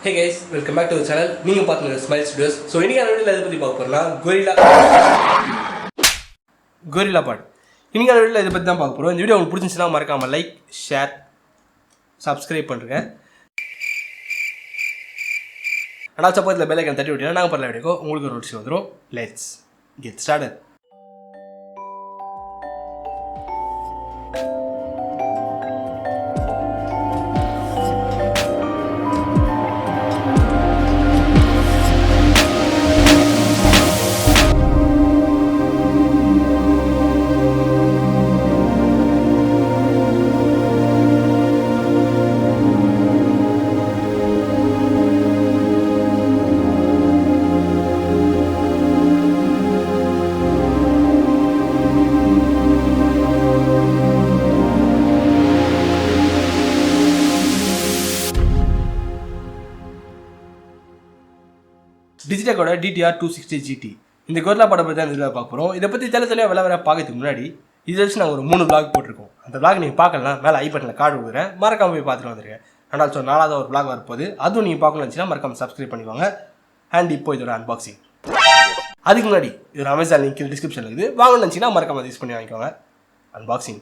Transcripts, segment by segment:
Hey guys, welcome back to the channel. நீங்க பாத்தீங்க smile studios. So இன்னைக்கு வீடியோல எதை பத்தி பார்க்க போறோம்னா Gorillapod. இன்னைக்கு வீடியோல இத பத்தி தான் பார்க்க போறோம். இந்த வீடியோ உங்களுக்கு பிடிச்சிருந்தா மறக்காம லைக், ஷேர், சப்ஸ்கிரைப் பண்ணுங்க. அண்ட் ஆல்சோ பக்கத்துல பெல் ஐகான் தட்டி விட்டீங்கன்னா நாங்க பண்ணல வீடியோ உங்களுக்கு நோட்டிஃபிகேஷன் வந்துரும். Let's get started. Digitek DTR 260 GT இந்த Gorillapod பத்தி தான் இதுல பார்க்க போறோம். இத பத்தி தெளிவா விவரமா பார்க்கிறதுக்கு முன்னாடி இத வச்சு நான் ஒரு 3 vlog போட்டுருக்கோம். அந்த vlog நீங்க பார்க்கலாம், மேல ஐ பட்டன்ல கார்டு கொடுக்குறேன், மறக்காம போய் பார்த்துட்டு வந்துருங்க. அண்ட் ஆல்சோ நாலாவது ஒரு vlog வரப்போகுது, அதுவும் நீங்க பார்க்கணும்னு நினைச்சீங்கன்னா மறக்காம சப்ஸ்கிரைப் பண்ணிக்கோங்க. அண்ட் இப்போ இதோட அன்பாக்சிங். அதுக்கு முன்னாடி இதோட அமேசான் லிங்க் டிஸ்கிரிப்ஷன்ல இருக்குது, வாங்கணும்னு நினைச்சீங்கன்னா மறக்காம யூஸ் பண்ணி வாங்கிக்கோங்க. அன்பாக்சிங்.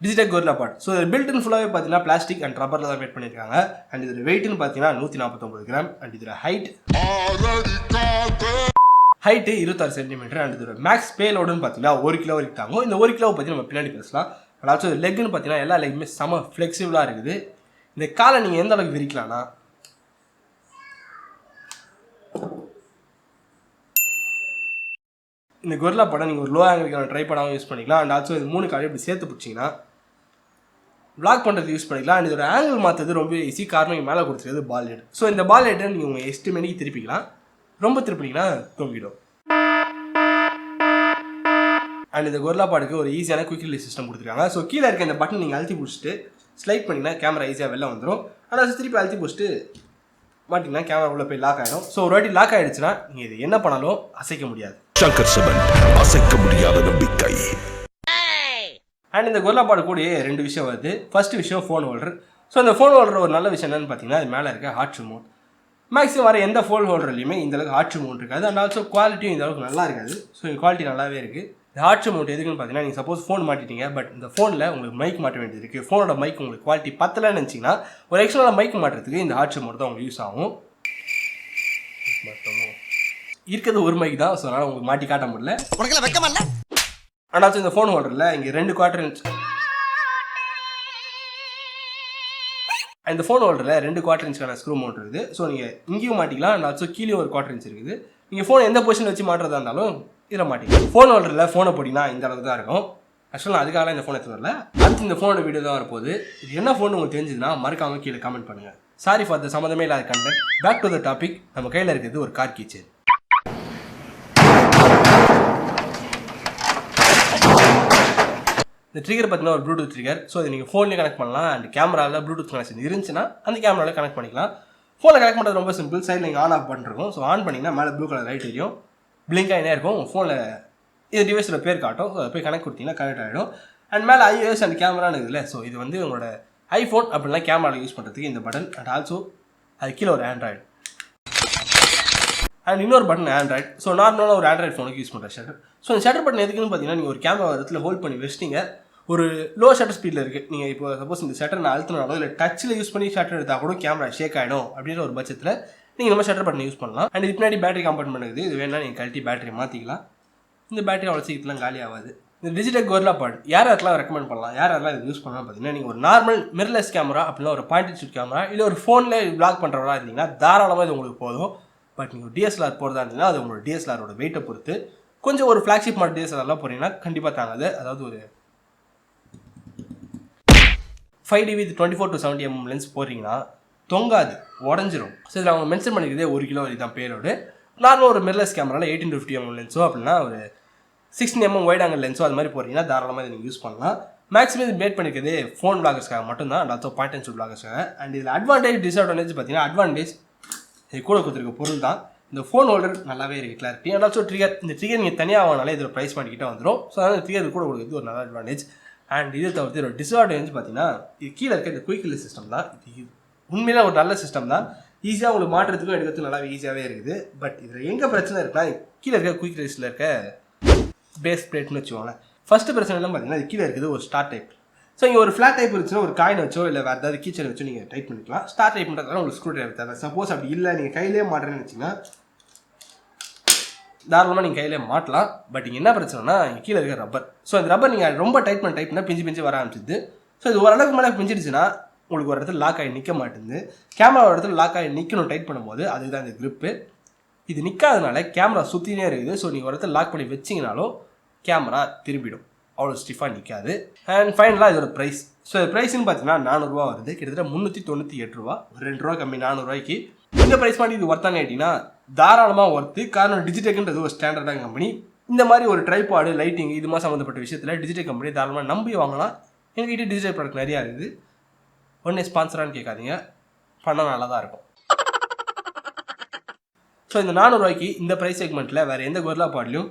Digitek Gorillapod. ஸோ இது பில்ட் இன் ஃபுல்லாகவே பார்த்தீங்கன்னா பிளாஸ்டிக் அண்ட் ரப்பரில் தான் மேட் பண்ணியிருக்காங்க. அண்ட் இதோட வெயிட்னு பார்த்தீங்கன்னா 149 கிராம். அண்ட் இதோட ஹைட்டு 26 சென்டிமீட்டர். அண்ட் இதோட மேக்ஸ் பேலோடுன்னு பார்த்தீங்கன்னா 1 கிலோ வரைக்கும் தாங்கும். இந்த 1 கிலோவை பற்றி நம்ம பின்னாடி பேசலாம். அண்ட் ஆல்சோ லெக்குன்னு பார்த்தீங்கன்னா எல்லா லெக்குமே செம ஃப்ளெக்சிபிளாக இருக்குது. இந்த காலை நீங்கள் எந்த அளவுக்கு விரிக்கலாம்னா இந்த Gorillapod நீங்கள் ஒரு லோ ஆங்கிள் ட்ரைபாடாகவும் யூஸ் பண்ணிக்கலாம். அண்ட் ஆல்சோ இது 3 காலையும் இப்படி சேர்த்து பிடிச்சிங்கன்னா வ்ளாக் பண்ணுறது யூஸ் பண்ணிக்கலாம். அண்ட் இதோட ஆங்கிள் மாற்றுறது ரொம்ப ஈஸி. காரணம் இங்கே மேலே கொடுத்துருது பால் ஹெட். ஸோ இந்த பால் ஹெட்டை நீங்கள் உங்கள் எஸ்டிமேட்டுக்கு திருப்பிக்கலாம். ரொம்ப திருப்பினீங்கன்னா தொங்கிடும். அண்ட் இந்த Gorillapodக்கு ஒரு ஈஸியான குயிக் ரிலீஸ் சிஸ்டம் கொடுத்துருக்காங்க. ஸோ கீழே இருக்க இந்த பட்டன் நீங்கள் அழுத்தி பிடிச்சிட்டு ஸ்லைட் பண்ணிங்கன்னா கேமரா ஈஸியாக வெளில வந்துடும். ஆனால் திருப்பி அழுத்தி பிடிச்சிட்டு மாட்டிங்கன்னா கேமரா உள்ள போய் லாக் ஆகிடும். ஸோ ஒரு வாட்டி லாக் ஆகிடுச்சுன்னா நீங்கள் இது என்ன பண்ணாலும் அசைக்க முடியாது. அசைக்க முடியாத நம்பிக்கை. அண்ட் இந்த Gorillapod கூட 2 விஷயம் வருது. ஃபர்ஸ்ட் விஷயம் ஃபோன் ஹோல்டர். ஸோ இந்த ஃபோன் ஹோல்டர் ஒரு நல்ல விஷயம் என்னன்னு பார்த்தீங்கன்னா அது மேலே இருக்க ஹார்ட் மோட். மேக்ஸிமம் வர எந்த ஃபோன் ஹோல்டர்லையுமே இந்த அளவுக்கு ஹார்ட் மோட் இருக்காது. அண்ட் ஆல்சோ குவாலிட்டியும் இந்த அளவுக்கு நல்லா இருக்காது. ஸோ இந்த குவாலிட்டி நல்லாவே இருக்குது. இந்த ஹார்ட் மோட் எதுக்குன்னு பார்த்தீங்கன்னா நீங்கள் சப்போஸ் ஃபோன் மாட்டிட்டீங்க, பட் இந்த ஃபோனில் உங்களுக்கு மைக் மாட்ட வேண்டியது இருக்குது. ஃபோனோட மைக் உங்களுக்கு குவாலிட்டி பத்தலைன்னு நினச்சிங்கன்னா ஒரு எக்ஸ்ட்ரா மைக் மாட்டுறதுக்கு இந்த ஹார்ட் மோட் தான் உங்களுக்கு யூஸ் ஆகும். இருக்கிறது ஒரு மைக் தான், ஸோ அதனால் உங்களுக்கு மாட்டி காட்ட முடியல. ஆனால் இந்த ஃபோன் ஹோல்டரில் இங்கே 2 குவார்டர் இன்ச் இந்த ஃபோன் ஹோல்டரில் 2 குவார்டர் இன்ச்க்கான ஸ்க்ரூ மவுண்ட் இருக்குது. ஸோ நீங்கள் இங்கேயும் மாட்டிக்கலாம். அண்ட் ஆல்சோ கீழே ஒரு குவார்டர் இன்ச் இருக்குது. நீங்கள் ஃபோன் எந்த பொசிஷன் வச்சு மாட்டுறதா இருந்தாலும் இதில் மாட்டிக்கலாம். ஃபோன் ஹோல்டரில் ஃபோனை போட்டிங்கன்னா இந்த அளவுக்கு தான் இருக்கும். ஆக்சுவலாக நான் அதுக்காக இந்த ஃபோனை எடுத்து வரல. அடுத்து இந்த ஃபோனோட வீடியோ தான் வரப்போகுது. இது என்ன ஃபோன் உங்களுக்கு தெரிஞ்சதுன்னா மறக்காமல் கீழே கமெண்ட் பண்ணுங்கள். சாரி ஃபார் த சம்மந்தமே இல்லாத content. Back to the topic. நம்ம கையில் இருக்கிறது ஒரு கார் கீச்சேன். இந்த ட்ரிகர் பார்த்தீங்கன்னா ஒரு ப்ளூடூத் ட்ரிகர். ஸோ இது நீங்கள் ஃபோன்லேயே கனெக்ட் பண்ணலாம். அண்ட் கேமராவில் ப்ளூடூத் கனெக்ஷன் இருந்துச்சுன்னா அந்த கேமராவில் கனெக்ட் பண்ணிக்கலாம். ஃபோனில் கனெக்ட் பண்ணுறது ரொம்ப சிம்பிள். சைடில் நீங்கள் ஆன் ஆஃப் பண்ணிருக்கோம். ஸோ ஆன் பண்ணிங்கன்னா மேலே ப்ளூ கலர் லைட் எரியும், பிளிங்க் ஆகினே இருக்கும். உங்கள் ஃபோனில் இது டிவைஸோட பேர் காட்டும். ஸோ அதை போய் கனெக்ட் கொடுத்தீங்கன்னா கனெக்ட் ஆகிடும். அண்ட் மேலே iOS அண்ட் கேமரான்னு இருக்குதுல்ல, ஸோ இது வந்து உங்களோட ஐஃபோன் அப்படின்னா கேமராவில் யூஸ் பண்ணுறதுக்கு இந்த பட்டன். அண்ட் ஆல்சோ அது கீழே ஒரு ஆண்ட்ராய்டு அண்ட் இன்னொரு பட்டன் ஆண்ட்ராய்டு. ஸோ நார்மலாக ஒரு ஆண்ட்ராய்டு ஃபோனுக்கு யூஸ் பண்ணுற ஷட்டர். ஸோ இந்த ஷட்டர் பட்டன் எதுக்குன்னு பார்த்தீங்கன்னா நீங்கள் ஒரு கேமரா இடத்துல ஹோல்ட் பண்ணி வச்சிட்டீங்க, ஒரு லோ ஷட்டர் ஸ்பீடில் இருக்குது. நீங்கள் இப்போ சப்போஸ் இந்த ஷட்டர் நான் அழுத்தினாலோ இல்லை டச்சில் யூஸ் பண்ணி ஷட்டர் எடுத்தால் கூட கேமரா ஷேக் ஆகிடும் அப்படின்ற ஒரு பட்சத்தில் நீங்கள் நம்ம ஷட்டர் பட்டன் யூஸ் பண்ணலாம். அண்ட் இது பின்னாடி பேட்டரி கம்பார்ட்மெண்ட் இருக்குது. இது வேணால் நீங்கள் கழட்டி பேட்டரி மாற்றிக்கலாம். இந்த பேட்டரி அவ்வளோ சீக்கிரத்தில் காலி ஆகாது. இந்த Digitek Gorillapod யாரெல்லாம் ரெக்கமெண்ட் பண்ணலாம், யாரெல்லாம் இது யூஸ் பண்ணலாம் பார்த்தீங்கன்னா நீங்கள் ஒரு நார்மல் மிரர்லெஸ் கேமரா அப்படின்னா ஒரு பாயிண்ட் ஷூட் கேமரா இல்லை ஒரு ஃபோனில் வ்ளாக் பண்ணுறவங்களா இருந்தீங்கன்னா தாராளமாக இது உங்களுக்கு போதும். பட் நீங்கள் DSLR போகிறதா இருந்தீங்கன்னா அது உங்களோட DSLRோட வெயிட்டை பொறுத்து. கொஞ்சம் ஒரு ஃப்ளாக்ஷிப் மாடல் DSLRலாம் போகிறீங்கன்னா கண்டிப்பாக தாங்காது. அதாவது ஒரு 5D with 24 to 70 mm lens போடுறீங்கன்னா தொங்காது, உடஞ்சிரும். ஸோ இதில் அவங்க மென்ஷன் பண்ணிக்கிறதே 1 கிலோ வரைக்கும் தான் பேரோடு. நார்மல் ஒரு மிரர்லெஸ் கேமராவில் 18 to 50 mm லென்ஸோ அப்படின்னா ஒரு 16 mm வைட் ஆங்கிள் லென்ஸோ அது மாதிரி போகிறீங்கன்னா தாராளமாக இதை நீங்கள் யூஸ் பண்ணலாம். மேக்ஸிமம் இது மேட் பண்ணிக்கிறது ஃபோன் விளாகர்ஸ்க்காக மட்டும்தான், and also point and shoot விளாகர்ஸ்க்காக. அண்ட் இதில் அட்வான்டேஜ் டிஸ்அட்வான்டேஜ் பார்த்தீங்கன்னா அட்வான்டேஜ் இது கூட கொடுத்துருக்க பொருள் தான். இந்த ஃபோன் ஹோல்டர் நல்லாவே இருக்குது கிளாரிட்டி. அண்ட் ஆல்சோ ட்ரிகர், இந்த ட்ரிகர் நீங்கள் தனியாக வாங்கினாலே இதில் ப்ரைஸ் பண்ணிக்கிட்டே வந்துடும். ஸோ அதனால் ட்ரிகர் கூட கொடுக்குறது ஒரு நல்ல அட்வான்டேஜ். அண்ட் இதை தவிர்த்து ஒரு டிஸ்அட்வான்டேஜ் பார்த்தீங்கன்னா இது கீழே இருக்க இந்த குயிக் ரிலீஸ் சிஸ்டம் தான். இது உண்மையிலே ஒரு நல்ல சிஸ்டம் தான், ஈஸியாக உங்களுக்கு மாற்றுறதுக்கும் எடுக்கிறதுக்கும் நல்லாவே ஈஸியாகவே இருக்குது. பட் இதில் எங்கே பிரச்சனை இருக்குன்னா கீழே இருக்க குயிக் ரிலீஸில் இருக்க பேஸ் பிளேட்னு வச்சுக்கோங்களேன். ஃபஸ்ட்டு பிரச்சனை என்ன பார்த்தீங்கன்னா இது கீழே இருக்குது ஒரு ஸ்டார் டைப். ஸோ இங்கே ஒரு ஃப்ளாட் டைப் இருந்துச்சுன்னா ஒரு காயின் வச்சோ இல்லை வேறு ஏதாவது கீச்சன் வச்சோ நீங்கள் டைப் பண்ணிக்கலாம். ஸ்டார் டைப் பண்ணுறதுனால உங்களுக்கு ஸ்க்ரூ ட்ரைவர் தேவை. சப்போஸ் அப்படி இல்லை நீங்கள் கையிலே மாட்டுறேன்னு வச்சிங்கன்னா தாராளமாக நீங்கள் கையிலே மாட்டலாம். பட் இங்கே என்ன பிரச்சனைனா இங்கே கீழே இருக்க ரப்பர். ஸோ இந்த ரப்பர் நீங்கள் ரொம்ப டைட் பண்ணால் பிஞ்சு வர ஆரம்பிச்சிது. ஸோ இது ஓரளவுக்கு மேலே பிஞ்சிடுச்சுன்னா உங்களுக்கு ஒரு இடத்துல லாக் ஆகி நிற்க மாட்டேங்குது. கேமரா ஒரு இடத்துல லாக் ஆகி நிற்கணும் டைட் பண்ணும்போது, அதுதான் இந்த க்ரிப்பு. இது நிற்காதனால கேமரா சுற்றினே இருக்குது. ஸோ நீங்கள் ஒரு இடத்துல லாக் பண்ணி வச்சிங்கனாலும் கேமரா திரும்பிடும், அவ்வளோ ஸ்டிஃபாக நிற்காது. அண்ட் ஃபைனலாக இதோட ப்ரைஸ். ஸோ இது ப்ரைஸ்ன்னு பார்த்தீங்கன்னா 400 ரூபா வருது, கிட்டத்தட்ட 398 ரூபா, ஒரு 2 ரூபா கம்மி 400 ரூபாய்க்கு. இந்த ப்ரைஸ் பண்ணி இது ஒர்த்தானே கேட்டிங்கன்னா தாராளமாக ஒர்த்து. காரணம் டிஜிடெக்ன்றது ஒரு ஸ்டாண்டர்டான கம்பெனி. இந்த மாதிரி ஒரு ட்ரைபாடு லைட்டிங் இது மாதிரி சம்மந்தப்பட்ட விஷயத்தில் டிஜிடெக் கம்பெனி தாராளமாக நம்பி வாங்கலாம். எங்ககிட்ட டிஜிட்டல் ப்ராடக்ட் நிறையா இருக்குது. ஒன்றே ஸ்பான்சரானு கேட்காதீங்க, பண்ணால் நல்லா தான் இருக்கும். ஸோ இந்த 400 ரூபாய்க்கு இந்த ப்ரைஸ் செக்மெண்ட்டில் வேறு எந்த கொரில்லாபாட்லையும்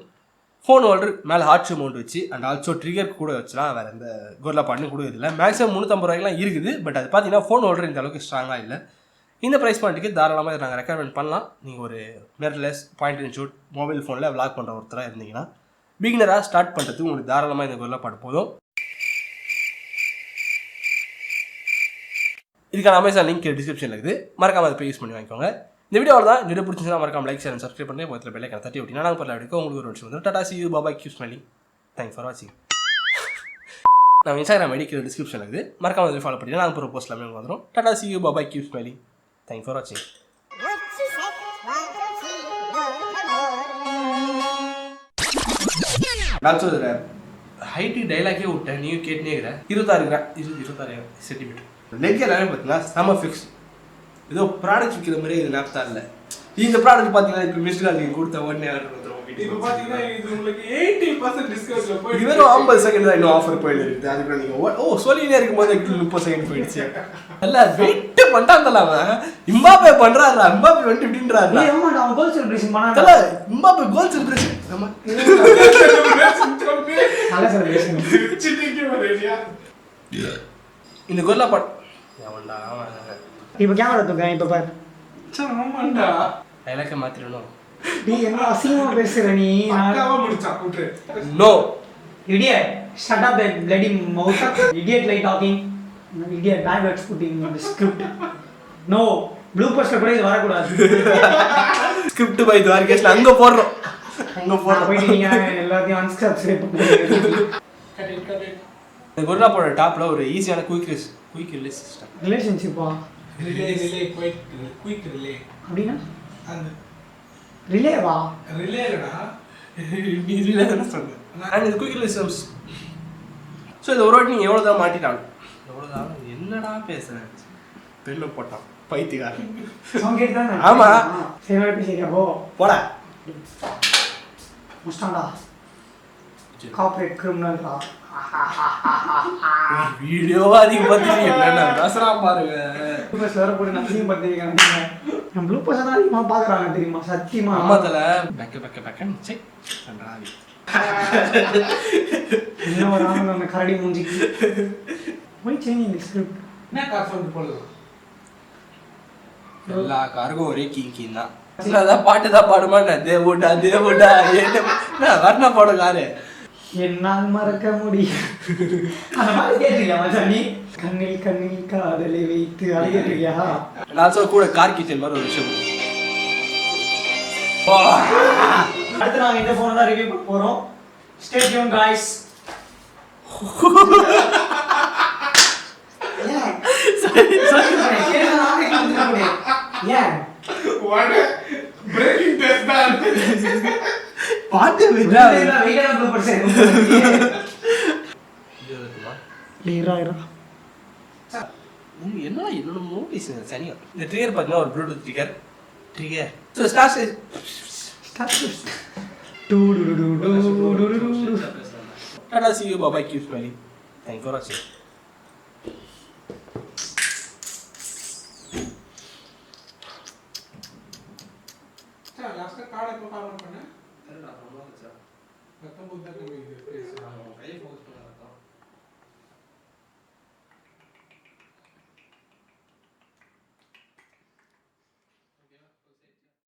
ஃபோன் ஹோல்டர் மேலே ஹார்ட் மவுண்ட் வச்சு அண்ட் ஆல்சோ ட்ரிகர் கூட வச்சுலாம் வேறு எந்த கொரில்லாபாட்லையும் கூட இதில் மேக்ஸிமம் 350 ரூபாய்க்குலாம் இருக்குது. பட் அது பார்த்தீங்கன்னா ஃபோன் ஹோல்டர் இந்த அளவுக்கு ஸ்ட்ராங்காக இல்லை. இந்த ப்ரைஸ் பாயிண்ட்டுக்கு தாராளமாக இதை நாங்கள் ரெக்கமெண்ட் பண்ணலாம். நீங்கள் ஒரு mirrorless point and shoot mobile ஃபோனில் விளாக் பண்ணுற ஒருத்தராக இருந்தீங்கன்னா பிகினராக ஸ்டார்ட் பண்ணுறதுக்கு உங்களுக்கு தாராளமாக இந்த கொரில்லாபாட் போதும். இதுக்கான அமேசான் லிங்க் டிஸ்கிரிப்ஷனில் இருக்குது, மறக்காமல் அதை போய் யூஸ் பண்ணி வாங்கிக்கோங்க. இந்த வீடியோவில் தான் வீடியோ பிடிச்சிருந்தா மறக்காம லைக் ஷேர் சப்ஸ்கிரைப் பண்ணி பக்கத்தில் பெல் ஐக்கான தட்டி விட்டிங்கன்னா நாங்கள் பரவாயில்ல எடுக்க உங்களுக்கு ஒரு விஷயம் வந்து Tata C you பாபாய் keep smiling. Thanks for வாட்சிங். நம்ம இன்ஸ்டாகிராம் ஐடி கீழே டிஸ்கிரிப்ஷனில் இருக்குது, மறக்காம அதை ஃபாலோ பண்ணிங்கன்னா நாங்கள் போகிற போஸ்ட் எல்லாமே வந்துடும். Tata C you பாபாய் keep smiling. Thanks for watching. நான் சொல்கிறேன் ஹைட்டு டைலாக்கே விட்டேன், நீயும் கேட்டுனே இருக்கிற. 26 சென்டிமீட்டர் நெக் எல்லாமே பார்த்தீங்கன்னா செம ஃபிக்ஸ். ஏதோ ப்ராடக்ட் விற்கிற மாதிரி இது நேப்தா இல்லை. இந்த ப்ராடக்ட் பார்த்தீங்கன்னா இப்போ மிஸ்டு கால் நீங்கள் கொடுத்த உடனே ஆர்டர் வந்துடும். இப்போ பார்த்தீங்கன்னா இது உங்களுக்கு 80% டிஸ்கவுண்ட்ல போய் இது வெறும் 50 செகண்ட் தான் இன்னும் ஆஃபர் போயிட்டு இருக்குது. அதுக்கு நீங்கள் சொல்லினே இருக்கும்போது 30 செகண்ட் போயிடுச்சு. நல்லா வெயிட் பண்ணிட்டாங்கல்ல அவன். இம்பாபே பண்ணுறாரா, இம்பாபே வந்துட்டு இப்படின்றாரு. அவன் கோல் செலிப்ரேஷன் பண்ணாங்கல்ல, இம்பாபே கோல் செலிப்ரேஷன் இந்த கொரில்லாபாட் இப்போ கேமரா தூக்க இப்போ பாரு. ஆமாண்டா டைலாக்கை மாற்றிடணும். நீ என்ன அசிங்கமாக பேசுகிற நீ? No idiot, shut up that bloody mouth. Idiot like talking. Idiot, bad words putting in the script. No, bloopers கூட இது வரக்கூடாது. ஸ்கிரிப்ட் பை துவாரகேஷ்ல அங்கே போடுறோம். போயிட்டு நீங்கள் எல்லாத்தையும் அன்சப்ஸ்கிரைப் பண்ணுங்க. இந்த கொரில்லாபாட் டாப்பில் ஒரு ஈஸியான குயிக் ரிலீஸ் சிஸ்டம். ரிலேஷன்ஷிப்பா? குயிக் ரிலே அப்படின்னா அந்த ரிலேவா? ரிலேடா நீ ரிலே தானே சொன்ன. அண்ட் இது குயிக் ரிலீஸ் சிஸ்டம்ஸ். ஸோ இது ஒரு வாட்டி நீங்கள் எவ்வளோ தான் மாட்டிட்டாங்க, எவ்வளோ தான் என்னடா பேசுகிறேன் பெண்ணை போட்டான் பைத்தியக்காரன். ஆமாம் சரி சரியா போ போடா முஸ்டாண்டா கார்ப்பரேட் கிரிமினல்டா. வீடியோவா அதிகம் பார்த்துட்டு என்னென்ன பேசுகிறான் பாருங்க. ப்ளூபர்ஸ் வேறு போட்டு நான் அதிகம் பார்த்துருக்கேன். நான் ப்ளூபர்ஸ் தான் அதிகமாக பார்க்குறாங்க தெரியுமா? சத்தியமா அம்மாத்தில் பெக்கன்னு செக் பண்ணுறாங்க. இன்னும் ஒரு ஆள் நம்ம கரடி மூஞ்சிக்கு போய் சேஞ்சிங் ஸ்கிரிப்ட். என்ன கார் சொல்லிட்டு போடலாம்? எல்லா காருக்கும் ஒரே கீன் தான். அதான் பாட்டு தான் பாடுமா? தேவுடா தேவுடா என்ன வர்ணா பாட காரு என்னால் மறக்க முடியும். அந்த மாதிரி கேட்டிருக்கியா மச்சான் நீ? கண்ணில் கண்ணில் காதலை வைத்து அதை கேட்டிருக்கியா? நான் சொல்ல கூட கார் கிச்சன் மாதிரி ஒரு விஷயம். அடுத்து நாங்கள் இந்த ஃபோனை தான் ரிவ்யூ பண்ண போகிறோம். Stay tune guys. ஏன் பிரேக்கிங் டெஸ்ட் தான் பாட்டு வெயிட்டா ப்ளூபர்ஸ் என்ன என்னோட மூவிஸ் சரியா. இந்த ட்ரிகர் பார்த்தீங்கன்னா ஒரு Bluetooth trigger. So star Tata C you பாபாய் keep smiling. Thank for வாட்சிங். சார் லாஸ்ட்டாக கார்டு எப்போ ஃபார்வர்ட் பண்ணேன்? தெரியல, ரொம்ப சார் 19 தான் இது